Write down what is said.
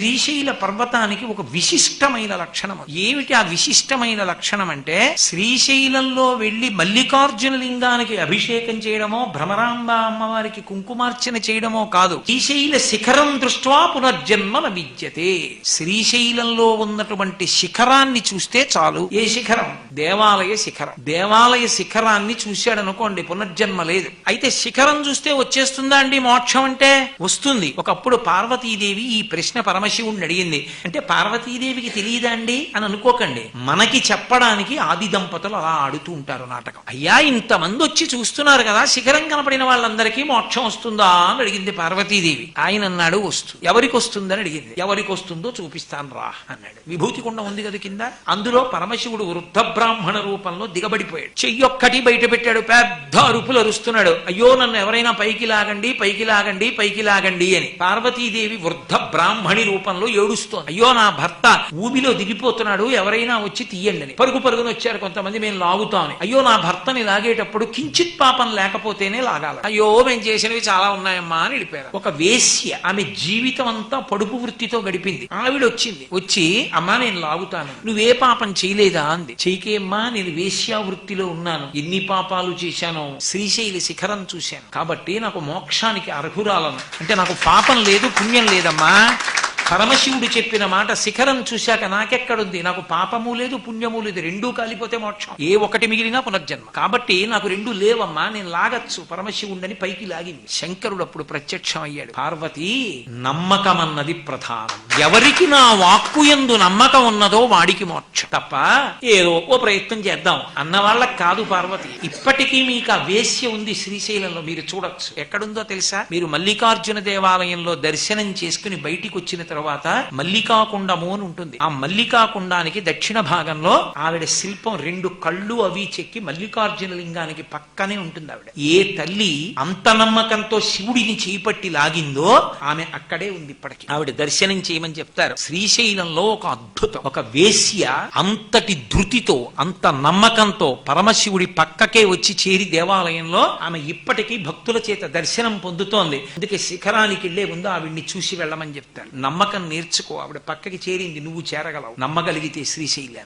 శ్రీశైల పర్వతానికి ఒక విశిష్టమైన లక్షణం. ఏమిటి ఆ విశిష్టమైన లక్షణం అంటే, శ్రీశైలంలో వెళ్లి మల్లికార్జున లింగానికి అభిషేకం చేయడమో, భ్రమరాంబ అమ్మవారికి కుంకుమార్చన చేయడమో కాదు. శ్రీశైల శిఖరం దృష్ట్వా పునర్జన్మ న విద్యతే. శ్రీశైలంలో ఉన్నటువంటి శిఖరాన్ని చూస్తే చాలు. ఏ శిఖరం? దేవాలయ శిఖరం. దేవాలయ శిఖరాన్ని చూశాడనుకోండి, పునర్జన్మ లేదు. అయితే శిఖరం చూస్తే వచ్చేస్తుందా అండి మోక్షం అంటే? వస్తుంది. ఒకప్పుడు పార్వతీదేవి ఈ ప్రశ్న పరమశివుణ్ణి అడిగింది. అంటే పార్వతీదేవికి తెలియదా అండి అని అనుకోకండి. మనకి చెప్పడానికి ఆది దంపతులు అలా ఆడుతూ ఉంటారు నాటకం. అయ్యా, ఇంతమంది వచ్చి చూస్తున్నారు కదా, శిఖరం కనపడిన వాళ్ళందరికీ మోక్షం వస్తుందా అని అడిగింది పార్వతీదేవి. ఆయన అన్నాడు, వస్తుంది. ఎవరికి వస్తుందని అడిగింది. ఎవరికి వస్తుందో చూపిస్తాను రా అన్నాడు. విభూతి కుండం ఉంది కదా కింద, అందులో పరమశివుడు వృద్ధ బ్రాహ్మణ రూపంలో దిగబడిపోయాడు. చెయ్యొక్కటి బయట పెట్టాడు, పెద్ద అరుపులు అరుస్తున్నాడు. అయ్యో, నన్ను ఎవరైనా పైకి లాగండి, పైకి లాగండి, పైకి లాగండి అని. పార్వతీదేవి వృద్ధ బ్రాహ్మణి రూపంలో ఏడుస్తోంది. అయ్యో, నా భర్త ఊబిలో దిగిపోతున్నాడు, ఎవరైనా వచ్చి తీయండి అని. పరుగు పరుగున వచ్చారు కొంతమంది, మేము లాగుతామని. అయ్యో, నా భర్తని లాగేటప్పుడు కించిత్ పాపం లేకపోతేనే లాగాలి. అయ్యో, మేము చేసినవి చాలా ఉన్నాయమ్మా అని వెళ్ళిపోయారు. ఒక వేశ్య, ఆమె జీవితం అంతా పడుపు వృత్తితో గడిపింది. ఆవిడ వచ్చింది. వచ్చి, అమ్మా నేను లాగుతాను, నువ్వే పాపం చేయలేదా అంది. చేయకేమ్మా, నేను వేశ్యా వృత్తిలో ఉన్నాను, ఎన్ని పాపాలు చేశానో, శ్రీశైల శిఖరం చూశాను కాబట్టి నాకు మోక్షానికి అర్హురాలను. అంటే నాకు పాపం లేదు, పుణ్యం లేదమ్మా. పరమశివుడు చెప్పిన మాట, శిఖరం చూశాక నాకెక్కడుంది? నాకు పాపము లేదు, పుణ్యము లేదు, రెండూ కాలిపోతే మోక్షం. ఏ ఒకటి మిగిలినా పునర్జన్మ. కాబట్టి నాకు రెండు లేవమ్మా, నేను లాగచ్చు పరమశివుడని పైకి లాగింది. శంకరుడు అప్పుడు ప్రత్యక్షం అయ్యాడు. పార్వతి, నమ్మకం అన్నది ప్రధానం. ఎవరికి నా వాక్కు యందు నమ్మకం ఉన్నదో వాడికి మోక్షం తప్ప ఏదో ఓ ప్రయత్నం చేద్దాం అన్న వాళ్ళకి కాదు పార్వతి. ఇప్పటికీ మీకు ఆ వేశ్య ఉంది శ్రీశైలంలో, మీరు చూడొచ్చు. ఎక్కడుందో తెలుసా? మీరు మల్లికార్జున దేవాలయంలో దర్శనం చేసుకుని బయటికి వచ్చిన తర్వాత మల్లికాకుండము అని ఉంటుంది. ఆ మల్లికాకుండానికి దక్షిణ భాగంలో ఆవిడ శిల్పం, రెండు కళ్ళు అవి చెక్కి మల్లికార్జున లింగానికి పక్కనే ఉంటుంది ఆవిడ. ఏ తల్లి అంత నమ్మకంతో శివుడిని చేపట్టి లాగిందో ఆమె అక్కడే ఉంది ఇప్పటికి. ఆవిడ దర్శనం చేయమని చెప్తారు. శ్రీశైలంలో ఒక అద్భుతం, ఒక వేశ్య అంతటి ధృతితో, అంత నమ్మకంతో పరమశివుడి పక్కకే వచ్చి చేరి దేవాలయంలో ఆమె ఇప్పటికీ భక్తుల చేత దర్శనం పొందుతోంది. అందుకే శిఖరానికి వెళ్లే ముందు ఆవిడ్ని చూసి వెళ్ళమని చెప్తారు. నమ్మకం నేర్చుకో. ఆవిడ పక్కకి చేరింది, నువ్వు చేరగలవు నమ్మగలిగితే శ్రీశైలం.